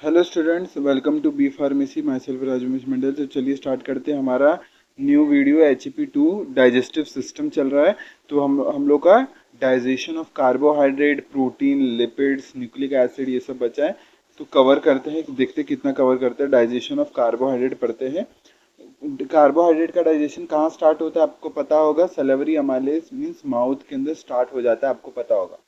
Hello students, welcome to B pharmacy. My self Rajmesh Mandal. तो चलिए start करते हैं हमारा new video. HP2 digestive system चल रहा है। तो हम लोग का digestion of carbohydrate, protein, lipids, nucleic acid ये सब बचा है। तो कवर करते हैं, देखते हैं कितना कवर करते हैं। डाइजेशन ऑफ कार्बोहाइड्रेट पढ़ते हैं। कार्बोहाइड्रेट का डाइजेशन कहाँ स्टार्ट होता है आपको पता होगा। सलेवरी अमाइलेज मीन्स माउथ के अंदर स्टार्ट हो जाता है, आपको पता होगा।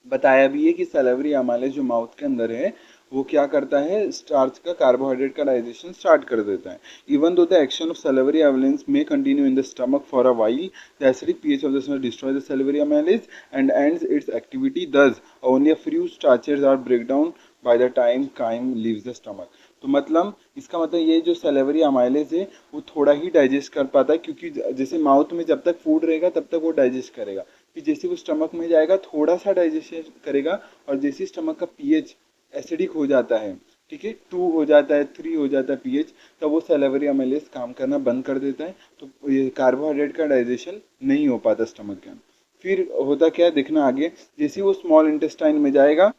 बताया भी है कि सैलिवरी अमाइलेज जो माउथ के अंदर है वो क्या करता है, स्टार्च का, कार्बोहाइड्रेट का डाइजेशन स्टार्ट कर देता है। Even though the action of salivary amylase may continue in the stomach for a while, the acidic pH of the stomach destroys the salivary amylase and ends its activity. Thus only a few starches are break down by the time chyme leaves the stomach. तो मतलब इसका मतलब ये जो salivary amylase है वो थोड़ा ही digest कर पाता है, क्योंकि जैसे माउथ में जब तक फूड रहेगा तब तक वो डाइजेस्ट करेगा। फिर जैसे वो स्टमक में जाएगा थोड़ा सा डाइजेशन करेगा, और जैसे स्टमक का पीएच एसिडिक हो जाता है, ठीक है, 2 हो जाता है, 3 हो जाता है पीएच, तब वो सैलिवरी अमाइलेज काम करना बंद कर देता है। तो ये कार्बोहाइड्रेट का डाइजेशन नहीं हो पाता स्टमक के अंदर। फिर होता क्या है देखना आगे। जैसे वो स्मॉल इंटेस्टाइन में जाएगा,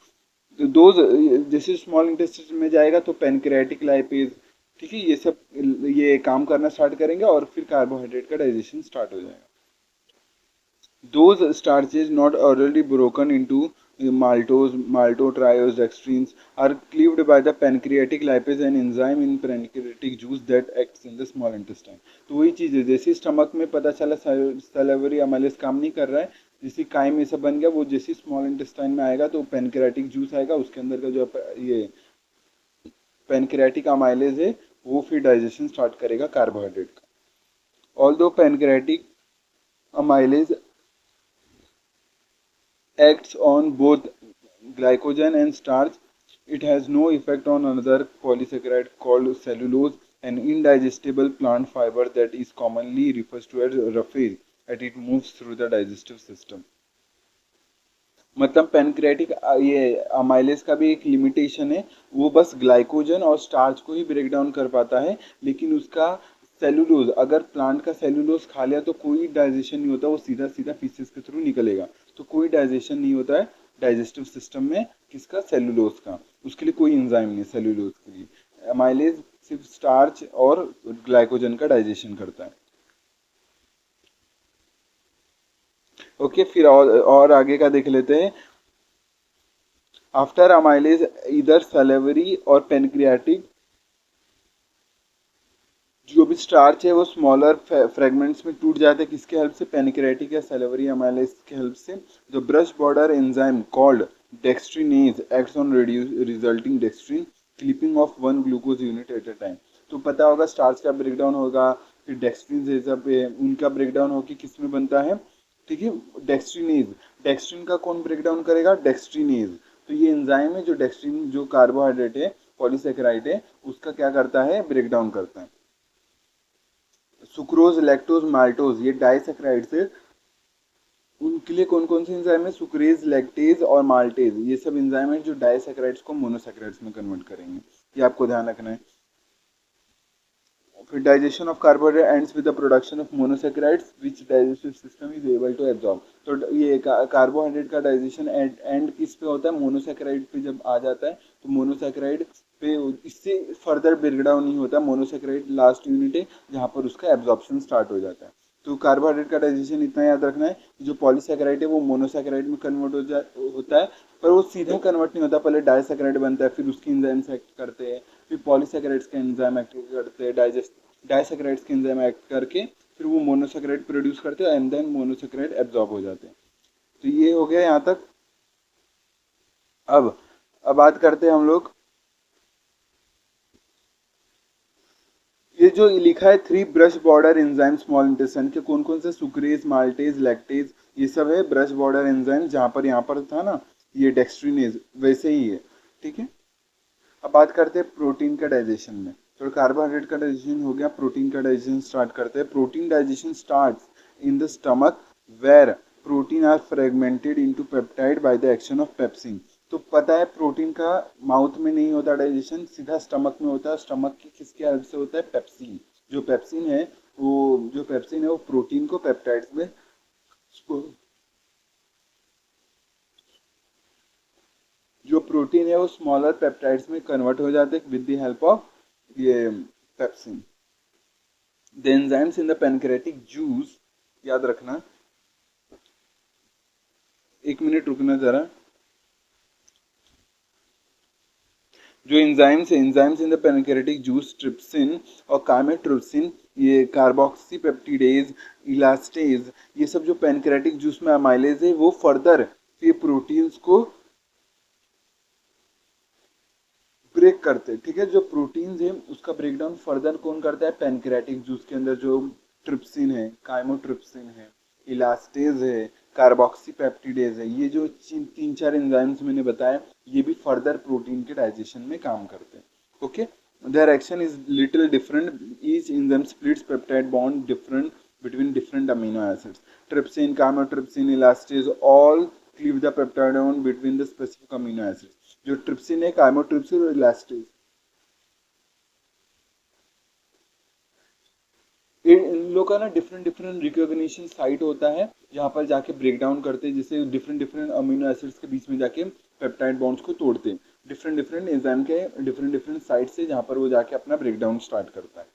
दो जैसे स्मॉल इंटेस्टाइन में जाएगा तो पेनक्रियाटिक लाइपेज, ठीक है, ये सब ये काम करना स्टार्ट करेंगे और फिर कार्बोहाइड्रेट का डाइजेशन स्टार्ट हो जाएगा। Those starches not already broken into maltose, maltotriose, dextrins are cleaved by the pancreatic lipase, an enzyme in pancreatic juice that acts in the small intestine. तो वही चीज़ है, जैसे स्टमक में पता चला सैलिवरी अमाइलेज काम नहीं कर रहा है, जैसे काइम ऐसा बन गया, वो जैसे स्मॉल इंटेस्टाइन में आएगा तो पेनक्रियाटिक जूस आएगा, उसके अंदर का जो ये पेनक्रियाटिक अमाइलेज है वो फिर डाइजेशन स्टार्ट करेगा कार्बोहाइड्रेट का। Although pancreatic amylase acts on both glycogen and starch. It has no effect on another polysaccharide called cellulose, an indigestible plant fiber that is commonly referred to as roughage as it moves through the digestive system. मतलब pancreatic ये amylase का भी एक limitation है, वो बस glycogen और starch को ही ब्रेक डाउन कर पाता है, लेकिन उसका सेलुलोज, अगर प्लांट का सेलुलोज खा लिया तो कोई डाइजेशन नहीं होता, वो सीधा सीधा फीसेस के थ्रू निकलेगा। तो कोई डाइजेशन नहीं होता है डाइजेस्टिव सिस्टम में किसका, सेलुलोज का। उसके लिए कोई एंजाइम नहीं है सेलुलोज के लिए। अमाइलेज सिर्फ स्टार्च और ग्लाइकोजन का डाइजेशन करता है। ओके, फिर और आगे का देख लेते हैं। आफ्टर अमाइलेज इधर सैलिवरी और पेनक्रियाटिक जो भी स्टार्च है वो स्मॉलर फ्रेगमेंट्स में टूट जाते हैं, किसके हेल्प से, पेनक्रियाटिक या सैलिवरी अमाइलेज के हेल्प से। The brush border enzyme called dextrinase acts on resulting dextrin clipping of one glucose unit at a time. तो पता होगा स्टार्च का ब्रेकडाउन होगा, फिर डेक्सट्रीन ये सब उनका ब्रेकडाउन होकर किस में बनता है, ठीक है, डेक्सट्रीनेज। डेक्सट्रीन का कौन ब्रेकडाउन करेगा, डेक्सट्रीनेज। तो ये एंजाइम है जो डेक्सट्रीन जो कार्बोहाइड्रेट है, पॉलीसेकेराइड है, उसका क्या करता है, ब्रेकडाउन करता है। सुक्रोज, लैक्टोज, माल्टोज ये डाइसैकेराइड्स है। उनके लिए कौन कौन सी एंजाइम है, सुक्रेज, लैक्टेज और माल्टेज, ये सब एंजाइम है जो डाइसैकेराइड्स को मोनोसैकेराइड्स में कन्वर्ट करेंगे। ये आपको ध्यान रखना है। फिर digestion of carbohydrate ends with the production of monosaccharides which digestive system is able to absorb. तो ये कार्बोहाइड्रेट का डाइजेशन एंड किस पे होता है, मोनोसैकेराइड पे जब आ जाता है तो मोनोसैकेराइड पे इससे फर्दर ब्रेक डाउन नहीं होता। मोनोसैकेराइड लास्ट यूनिट है जहाँ पर उसका एब्जॉर्प्शन स्टार्ट हो जाता है। तो कार्बोहाइड्रेट का डाइजेशन इतना याद रखना है कि जो पॉलीसैकेराइड है वो मोनोसैकेराइड में कन्वर्ट होता है, पर वो सीधा कन्वर्ट नहीं होता, पहले डाइसैकेराइड बनता है, फिर उसकी एंजाइम्स एक्ट करते हैं, फिर पॉलीसैकेराइड्स के एंजाइम एक्ट करते हैं, डाइसैकेराइड्स के एंजाइम एक्ट करके फिर वो मोनोसैकेराइड प्रोड्यूस करते हैं एंड देन मोनोसैकेराइड एब्जॉर्ब हो जाते हैं। तो ये हो गया यहाँ तक। अब अब बात करते हैं हम लोग, ये जो लिखा है three brush border enzyme small intestine के, कौन कौन से, सुक्रेज, माल्टेज, लैक्टेज, ये सब है ब्रश बॉर्डर एंजाइम। जहाँ पर यहाँ पर था ना ये डेक्सट्रीनेज, वैसे ही है, ठीक है। अब बात करते हैं प्रोटीन का डाइजेशन में। तो कार्बोहाइड्रेट का डाइजेशन हो गया, प्रोटीन का डाइजेशन स्टार्ट करते हैं। Protein digestion starts in the stomach where protein are fragmented into peptide by the action of pepsin. तो पता है प्रोटीन का माउथ में नहीं होता डाइजेशन, सीधा स्टमक में होता है। स्टमक की किसके हेल्प से होता है, पेप्सिन। जो पेप्सिन है वो प्रोटीन को पेप्टाइड्स में जो प्रोटीन है वो स्मॉलर पेप्टाइड्स में कन्वर्ट हो जाते हैं विद द हेल्प ऑफ ये pepsin. The enzymes in the pancreatic juice, याद रखना, एक मिनट रुकना जरा। जो enzymes in the pancreatic juice, trypsin और काइमेट्रिप्सिन, ये कार्बोक्सी पेप्टिडेज, इलास्टेज, ये सब जो पैनक्रेटिक जूस में अमाइलेज है वो फर्दर ये प्रोटीन्स को ब्रेक करते हैं। ठीक है, जो प्रोटीन्स है उसका ब्रेकडाउन फर्दर कौन करता है? पैनक्रेटिक जूस के अंदर जो ट्रिप्सिन है, काइमोट्रिप्सिन है, इलास्टेज है, कार्बोक्सी पेप्टिडेज है, ये जो तीन चार एंजाइम्स मैंने बताया ये भी फर्दर प्रोटीन के डाइजेशन में काम करते हैं। Okay, their action is little different. Each enzyme splits peptide bond different between different amino acids. Trypsin, chymotrypsin, elastase all cleave the peptide bond between the specific amino acids. जो trypsin है, chymotrypsin और elastase, इन लोग का ना different different recognition site होता है जहाँ पर जाके ब्रेक डाउन करते हैं, जिससे डिफरेंट डिफरेंट अमीनो एसिड्स के बीच में जाके पेप्टाइड बॉन्ड्स को तोड़ते हैं। डिफरेंट डिफरेंट एंजाइम के डिफरेंट डिफरेंट साइट से जहाँ पर वो जाके अपना ब्रेक डाउन स्टार्ट करता है।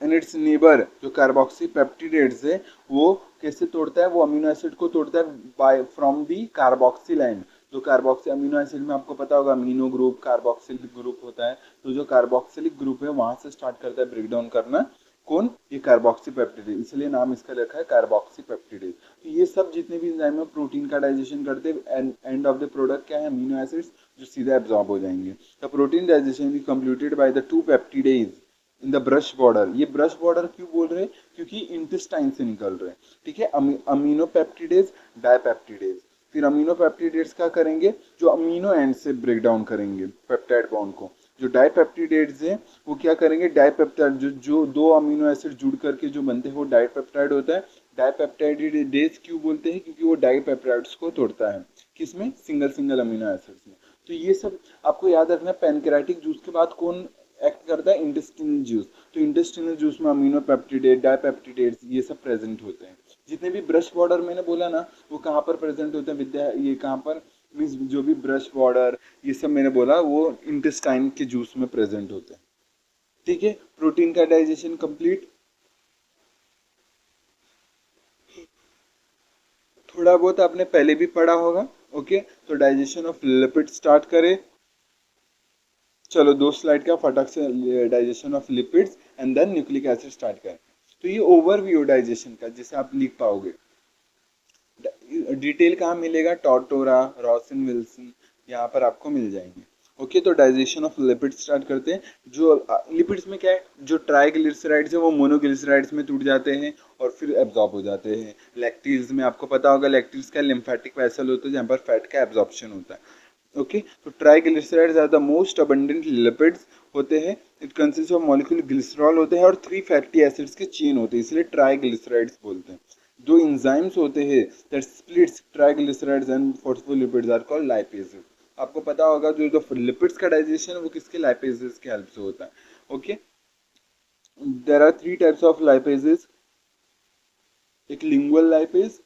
एंड इट्स नेबर जो कार्बोक्सी पेप्टिडेट्स है वो कैसे तोड़ता है? वो अमीनो एसिड को तोड़ता है by from the carboxyl end. जो कार्बोक्सी अमीनो एसिड में आपको पता होगा अमीनो ग्रुप, कार्बोक्सिलिक ग्रुप होता है, तो जो कार्बोक्सिलिक ग्रुप है वहां से स्टार्ट करता है ब्रेक डाउन करना। कौन? ये कार्बोक्सी पेप्टिडेज, इसलिए नाम इसका रखा है कार्बोक्सी पेप्टिडेज। तो ये सब जितने भी एंजाइम में प्रोटीन का डाइजेशन करते हैं, एंड ऑफ द प्रोडक्ट क्या है? अमीनो एसिड्स जो सीधा एब्जॉर्ब हो जाएंगे। The protein digestion is completed by the two peptidase in the brush border. ये ब्रश बॉर्डर क्यों बोल रहे हैं? क्योंकि इंटेस्टाइन से निकल रहे हैं। ठीक है, अमीनो पेप्टिडेज, डाइपेप्टिडेज। फिर अमीनो पेप्टिडेट्स क्या करेंगे? जो अमीनो एंड से ब्रेक डाउन करेंगे पेप्टाइड बॉन्ड को। जो डाइपेप्टिडेट्स हैं वो क्या करेंगे? डाइपेप्टाइड जो दो अमीनो एसिड जुड़ करके जो बनते हैं वो डाइपेप्टाइड होता है। डाइपेप्टाइडेज क्यों बोलते हैं? क्योंकि वो डाइपेप्टाइड्स को तोड़ता है। किसमें? सिंगल सिंगल अमीनो एसिड्स में। तो ये सब आपको याद रखना। पैनक्रेटिक जूस के बाद कौन एक्ट करता है? Intestinal juice. तो इंटेस्टिनल जूस में अमीनो पेप्टिडेट, डाइपेप्टिडेट्स ये सब प्रेजेंट होते हैं। जितने भी ब्रश बॉर्डर मैंने बोला ना वो कहाँ पर प्रेजेंट होते हैं विद्या? ये कहाँ पर मीन्स जो भी ब्रश बॉर्डर ये सब मैंने बोला वो इंटेस्टाइन के जूस में प्रेजेंट होते हैं। ठीक है, प्रोटीन का डाइजेशन कंप्लीट। थोड़ा बहुत आपने पहले भी पढ़ा होगा। ओके, तो डाइजेशन ऑफ लिपिड स्टार्ट करें। चलो 2 स्लाइड का फटाक से digestion of lipids and then nucleic acid start करें। तो ये ओवरव्यू डाइजेशन का जिसे आप लिख पाओगे। डिटेल कहाँ मिलेगा? टॉर्टोरा, रॉसन विल्सन, यहाँ पर आपको मिल जाएंगे। ओके, तो डाइजेशन ऑफ लिपिड्स स्टार्ट करते हैं। जो लिपिड्स में क्या है? जो ट्राइग्लिसराइड्स है वो मोनोग्लिसराइड्स में टूट जाते हैं और फिर एब्जॉर्ब हो जाते हैं। लैक्टिल्स में आपको पता होगा लैक्टिल्स का लिम्फेटिक वेसल होता है जहाँ पर फैट का एब्जॉर्प्शन होता है। ओके, तो triglycerides are the most abundant lipids होते हैं। It consist of molecule glycerol होते हैं और 3 फैटी एसिड्स के चेन होते हैं, इसलिए ट्राइग्लिसराइड्स बोलते हैं। दो एंजाइम्स होते हैं that splits triglycerides and phospholipids are called lipases. आपको पता होगा जो लिपिड्स का डाइजेशन वो किसके? लाइपेजेस के हेल्प से होता है। Okay, there are 3 types of lipases. एक लिंगुअल लाइपेज,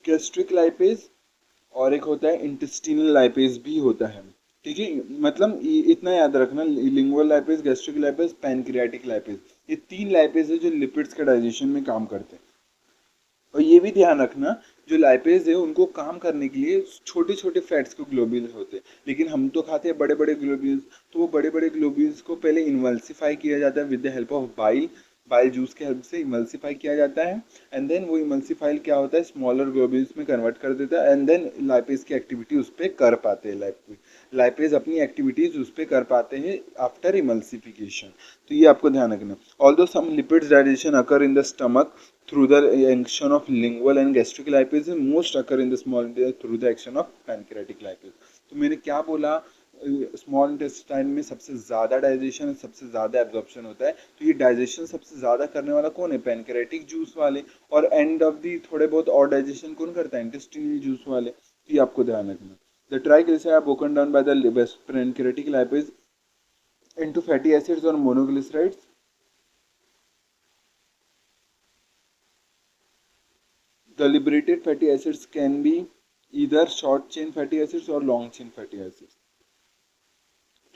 गैस्ट्रिक लाइपेज और एक होता है इंटेस्टिनल लाइपेज भी होता है। ठीक है, मतलब इतना याद रखना, lingual lipase, gastric lipase, pancreatic lipase, ये 3 लाइपेज है जो लिपिड्स के डाइजेशन में काम करते हैं। और ये भी ध्यान रखना जो लाइपेज है उनको काम करने के लिए छोटे छोटे फैट्स के ग्लोब्यूल्स होते हैं, लेकिन हम तो खाते हैं बड़े बड़े ग्लोब्यूल्स। तो वो बड़े बड़े ग्लोब्यूल्स को पहले इमल्सिफाई किया जाता है with the help of bile. Bile juice के हेल्प से इमल्सिफाई किया जाता है एंड देन वो इमल्सिफाई क्या होता है? स्मॉलर ग्लोब्यूल्स में कन्वर्ट कर देता है एंड देन लाइपेज की एक्टिविटी उस पर कर पाते हैं। लाइपेज अपनी एक्टिविटीज उस पर कर पाते हैं आफ्टर इमल्सिफिकेशन। तो ये आपको ध्यान रखना। Although some lipids digestion occur in the stomach through the action of lingual and gastric lipase, most occur in the small intestine through the action of pancreatic lipase। तो मैंने क्या बोला? स्मॉल इंटेस्टाइन में सबसे ज़्यादा डाइजेशन, सबसे ज़्यादा absorption होता है। तो ये डाइजेशन सबसे ज़्यादा करने वाला कौन है? पैनक्रेटिक जूस वाले। और एंड ऑफ दी थोड़े बहुत और डाइजेशन कौन करता है? इंटेस्टिनल जूस वाले। तो ये आपको ध्यान रखना। The triglyceride are broken down by the pancreatic lipase into fatty acids or monoglycerides। The liberated fatty acids can be either short chain fatty acids और लॉन्ग चेन फैटी एसिड्स।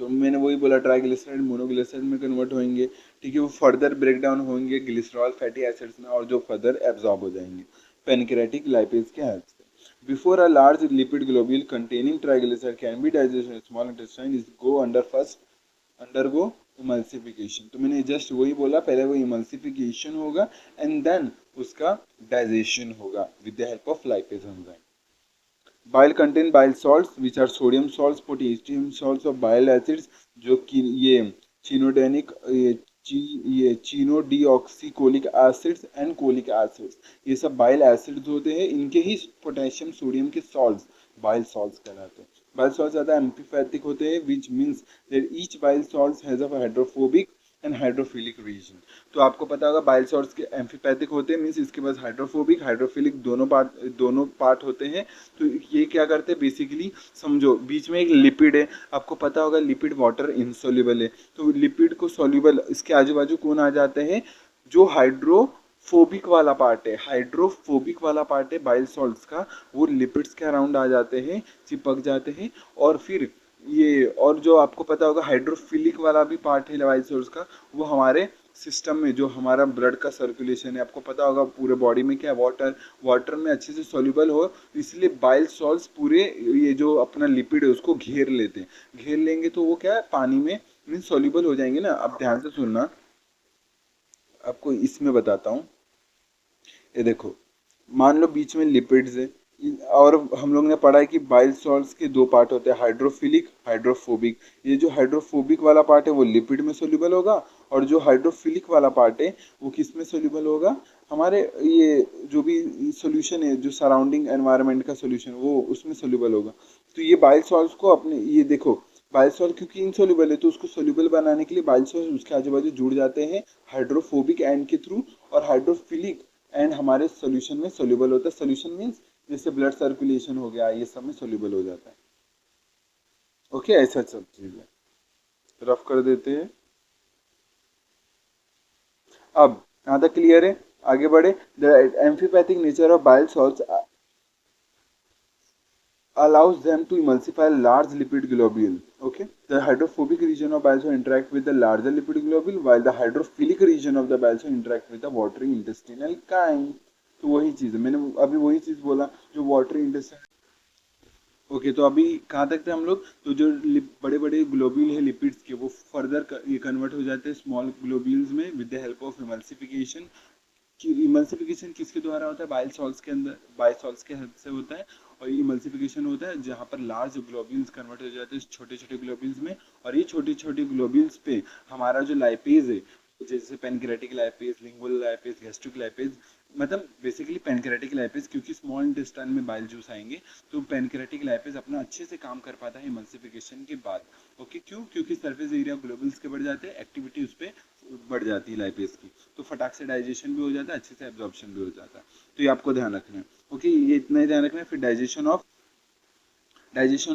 तो मैंने वही बोला, ट्राइग्लिसराइड मोनोग्लिसराइड में convert होंगे, ठीक है, वो फर्दर ब्रेक डाउन होंगे ग्लिसरॉल फैटी एसिड्स में, और जो फर्दर एब्जॉर्ब हो जाएंगे पेनक्रेटिक लाइपेज के हेल्प से। Before a large lipid globule containing triglyceride can be digested small intestine is go undergo emulsification. तो मैंने जस्ट वही बोला, पहले वो इमल्सिफिकेशन होगा एंड देन उसका डाइजेशन होगा with the help of lipase enzyme. Bile contain bile salts which are sodium salts, potassium salts और bile acids जो कि ये चिनोडेनिक ये chenodeoxycholic acids and cholic acids, ये सब बाइल एसिड्स होते हैं, इनके ही पोटेशियम सोडियम के सॉल्ट्स बाइल सॉल्ट्स कहलाते हैं। बाइल सॉल्ट्स ज़्यादा एम्फीपैथिक होते हैं which means that each bile salts has a hydrophobic and hydrophilic region. तो आपको पता होगा बाइल सॉल्ट्स के एम्फीपैथिक होते हैं, मीन्स इसके पास हाइड्रोफोबिक हाइड्रोफिलिक दोनों पार्ट होते हैं। तो ये क्या करते हैं बेसिकली, समझो बीच में एक लिपिड है, आपको पता होगा लिपिड वाटर इनसोल्यूबल है, तो लिपिड को सोल्यूबल इसके आजू बाजू कौन आ जाते हैं, जो हाइड्रोफोबिक वाला पार्ट है, हाइड्रोफोबिक वाला पार्ट है बाइल सॉल्ट्स का, वो लिपिड्स के अराउंड आ जाते हैं, चिपक जाते हैं। और फिर ये, और जो आपको पता होगा हाइड्रोफिलिक वाला भी पार्ट है बाइल सॉल्ट्स का, वो हमारे सिस्टम में जो हमारा ब्लड का सर्कुलेशन है, आपको पता होगा पूरे बॉडी में क्या वाटर में अच्छे से सॉल्युबल हो, इसलिए बाइल सॉल्ट्स पूरे ये जो अपना लिपिड है उसको घेर लेते हैं, घेर लेंगे तो वो क्या है पानी में मीन सॉल्युबल हो जाएंगे ना। अब ध्यान से सुनना, आपको इसमें बताता हूँ। ये देखो, मान लो बीच में लिपिड्स है, और हम लोग ने पढ़ा है कि बाइल सॉल्ट्स के दो पार्ट होते हैं, हाइड्रोफिलिक हाइड्रोफोबिक। ये जो हाइड्रोफोबिक वाला पार्ट है वो लिपिड में सोल्यूबल होगा, और जो हाइड्रोफिलिक वाला पार्ट है वो किस में सोल्यूबल होगा, हमारे ये जो भी सोल्यूशन है, जो सराउंडिंग एनवायरनमेंट का सोल्यूशन, वो उसमें सोल्यूबल होगा। तो ये बाइल सॉल्ट्स को अपने, ये देखो बाइल सॉल्ट क्योंकि इनसोल्यूबल है, तो उसको सोल्यूबल बनाने के लिए बाइल सॉल्ट उसके आजू बाजू जुड़ जाते हैं हाइड्रोफोबिक एंड के थ्रू, और हाइड्रोफिलिक एंड हमारे सोल्यूशन में सोल्यूबल होता है। सोल्यूशन मीन्स जैसे ब्लड सर्कुलेशन हो गया, ये सब में सोल्यूबल हो जाता है। ओके, ऐसा सब चीज है, रफ कर देते हैं। अब यहाँ तक क्लियर है, आगे बढ़े। The amphipathic nature of bile salts allows them to emulsify large lipid globule. Okay, the hydrophobic region of bile salt interact with the larger lipid globule, while the hydrophilic region of the bile salt interact with the watery intestinal chyme. तो वही चीज है, मैंने अभी वही चीज बोला जो वाटरी इंटेस्टाइन। ओके, तो अभी कहाँ तक थे हम लोग, तो जो बड़े बड़े ग्लोब्यूल है लिपिड्स के, वो फर्दर ये कन्वर्ट हो जाते हैं स्मॉल ग्लोब्यूल्स में with the help of emulsification. कि इमल्सिफिकेशन किसके द्वारा होता है, बाइल सॉल्ट्स के अंदर, बाइल सॉल्ट्स के हेल्प से होता है। और ये इमल्सिफिकेशन होता है जहाँ पर लार्ज ग्लोब्यूल्स कन्वर्ट हो जाते हैं छोटे छोटे ग्लोब्यूल्स में, और ये छोटे छोटे ग्लोब्यूल्स पे हमारा जो लाइपेज है, जैसे pancreatic lipase, lingual lipase, gastric lipase, मतलब बेसिकली पेनक्रेटिक लाइपेज, क्योंकि स्मॉल इंटेस्टाइन में बाइल जूस आएंगे, तो पेनक्रेटिक लाइपेज अपना अच्छे से काम कर पाता है इमल्सिफिकेशन के बाद। ओके, क्यों, क्योंकि सरफेस एरिया ग्लोब्यूल्स के बढ़ जाते हैं, एक्टिविटी उस पर बढ़ जाती है लाइपेज की, तो फटाक से डाइजेशन भी हो जाता है, अच्छे से एब्जॉर्प्शन भी हो जाता है। तो ये आपको ध्यान रखना है। ओके, ये इतना ही ध्यान रखना है। फिर डाइजेशन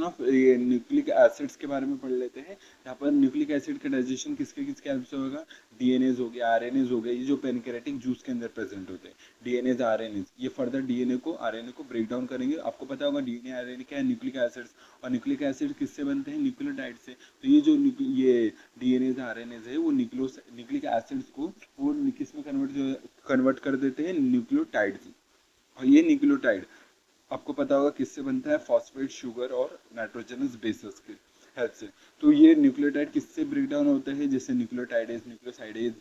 ऑफ ये न्यूक्लिक एसिड्स के बारे में पढ़ लेते हैं। यहाँ पर न्यूक्लिक एसिड का डाइजेशन किसके किसके हेल्प से होगा, डीएनएज हो गया, आरएनएज हो गया, ये जो पेनक्रेटिक जूस के अंदर प्रेजेंट होते हैं, डीएनएज आरएनएज, ये फर्दर डीएनए को आरएनए को ब्रेक डाउन करेंगे। आपको पता होगा डीएनए आरएनए क्या है, न्यूक्लिक एसिड्स, और न्यूक्लिक एसिड किससे बनते हैं, न्यूक्लियोटाइड से। तो ये जो ये डीएनएज आरएनएज है, वो न्यूक्लिक एसिड्स को वो किस में कन्वर्ट कर देते हैं, न्यूक्लियोटाइड। और ये न्यूक्लियोटाइड आपको पता होगा किससे बनता है, फॉस्फेट, शुगर और नाइट्रोजनस बेसेस के हेल्प से। तो ये न्यूक्लियोटाइड किससे ब्रेक डाउन होता है, जैसे न्यूक्लियोटाइडेज, न्यूक्लियोसाइडेज,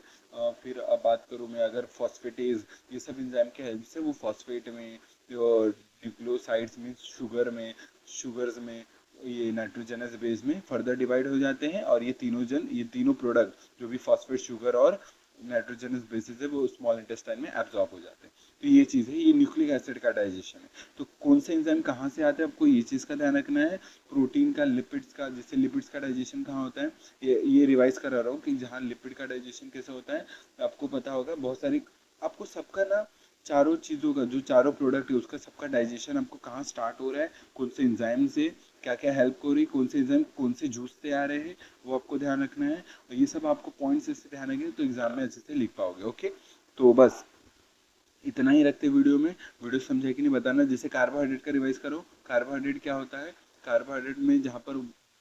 फिर अब बात करूँ मैं अगर फॉस्फेटेज, ये सब एंजाइम के हेल्प से वो फॉस्फेट में, न्यूक्लियोसाइड्स में, शुगर्स में, ये नाइट्रोजनस बेस में फर्दर डिवाइड हो जाते हैं, और ये तीनों प्रोडक्ट जो भी फॉस्फेट, शुगर और नाइट्रोजनस बेसिस है, वो स्मॉल इंटेस्टाइन में एब्जॉर्ब हो जाते हैं। तो ये चीज़ है, ये न्यूक्लिक एसिड का डाइजेशन है। तो कौन से एंजाइम कहाँ से आते हैं, आपको ये चीज़ का ध्यान रखना है, प्रोटीन का, लिपिड्स का। जैसे लिपिड्स का डाइजेशन कहाँ होता है, ये रिवाइज करा रहा हूँ कि जहाँ लिपिड का डाइजेशन कैसे होता है, आपको पता होगा बहुत सारी, आपको सबका ना चारों चीज़ों का, जो चारों प्रोडक्ट है उसका सबका डाइजेशन आपको कहाँ स्टार्ट हो रहा है, कौन से एंजाइम से क्या क्या हेल्प हो रही, कौन से एंजाइम कौन से जूस से आ रहे हैं, वो आपको ध्यान रखना है। और ये सब आपको पॉइंट्स से ध्यान रखेंगे तो एग्जाम में अच्छे से लिख पाओगे। ओके, तो बस इतना ही रखते वीडियो में। वीडियो समझा कि नहीं बताना। जैसे कार्बोहाइड्रेट का रिवाइज करो। कार्बोहाइड्रेट क्या होता है? कार्बोहाइड्रेट में जहाँ पर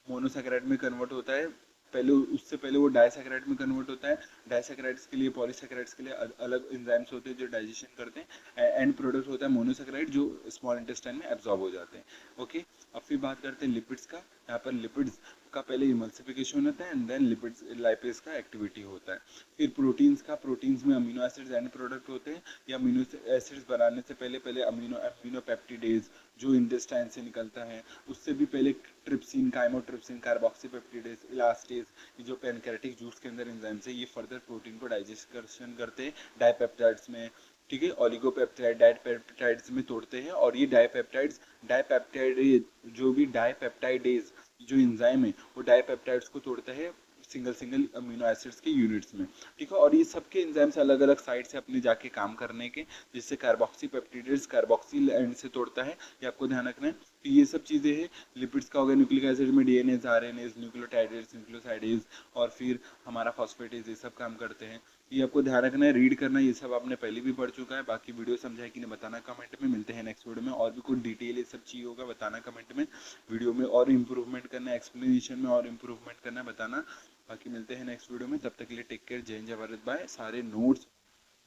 मोनोसैकेराइड में कन्वर्ट होता है, पहले उससे पहले वो डाइसैकेराइड में कन्वर्ट होता है। डाइसैकेराइड्स के लिए, पॉलीसैकेराइड्स के लिए अलग एंजाइम्स होते हैं जो डाइजेशन करते हैं। एंड प्रोडक्ट होता है मोनोसैकेराइड जो स्मॉल इंटेस्टाइन में एब्जॉर्ब हो जाते हैं। ओके, अब फिर बात करते हैं लिपिड्स का। यहाँ पर लिपिड्स का पहले इमल्सिफिकेशन होता है एंड देन लिपिड्स लाइपेज का एक्टिविटी होता है। फिर प्रोटीन्स का, प्रोटीन्स में अमीनो एसिड्स एंड प्रोडक्ट होते हैं। ये अमीनो एसिड्स बनाने से पहले पहले अमीनो अमीनो पेप्टिडेज जो इंटेस्टाइन से निकलता है, उससे भी पहले ट्रिप्सिन, काइमोट्रिप्सिन, कार्बोक्सीपेप्टिडेज, इलास्टेज, जो पैनक्रेटिक जूस के अंदर एंजाइम्स है, ये फर्दर प्रोटीन को डाइजेशन करते हैं डाइपेप्टाइड्स में। ठीक है, ओलिगोपेप्टाइड डाइपेप्टाइड्स में तोड़ते हैं। और ये डाइपेप्टाइड्स, डाइपेप्टाइड जो भी डाइपेप्टाइडेज जो एंजाइम है वो डाइपेप्टाइड्स को तोड़ता है सिंगल सिंगल अमीनो एसिड्स के यूनिट्स में। ठीक है, और ये सबके एंजाइम्स अलग अलग साइड से अपने जाके काम करने के, जिससे कार्बोक्सी पेप्टिडेज कार्बोक्सिल एंड से तोड़ता है, ये आपको ध्यान रखना है। तो ये सब चीज़ें हैं। लिपिड्स का हो गया, न्यूक्लिक एसिड में डीएनएज, आरएनएज, न्यूक्लियोटाइडेज, न्यूक्लियोसाइडेज, और फिर हमारा फॉस्फेटेज, ये सब काम करते हैं। ये आपको ध्यान रखना है, रीड करना है। ये सब आपने पहले भी पढ़ चुका है। बाकी वीडियो समझा है कि नहीं बताना कमेंट में। मिलते हैं नेक्स्ट वीडियो में, और भी कुछ डिटेल ये सब चाहिए होगा बताना कमेंट में। वीडियो में और इम्प्रूवमेंट करना है, एक्सप्लेनेशन में और इम्प्रूवमेंट करना है बताना। बाकी मिलते हैं नेक्स्ट वीडियो में, तब तक के लिए टेक केयर। जय हिंद, जय भारत। बाय। सारे नोट्स,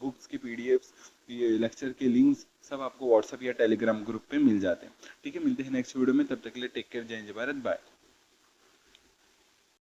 बुक्स की पीडीएफ्स, ये लेक्चर के लिंक्स सब आपको व्हाट्सएप या टेलीग्राम ग्रुप पे मिल जाते हैं। ठीक है, मिलते हैं नेक्स्ट वीडियो में, तब तक के लिए टेक केयर। जय हिंद, जय भारत। बाय।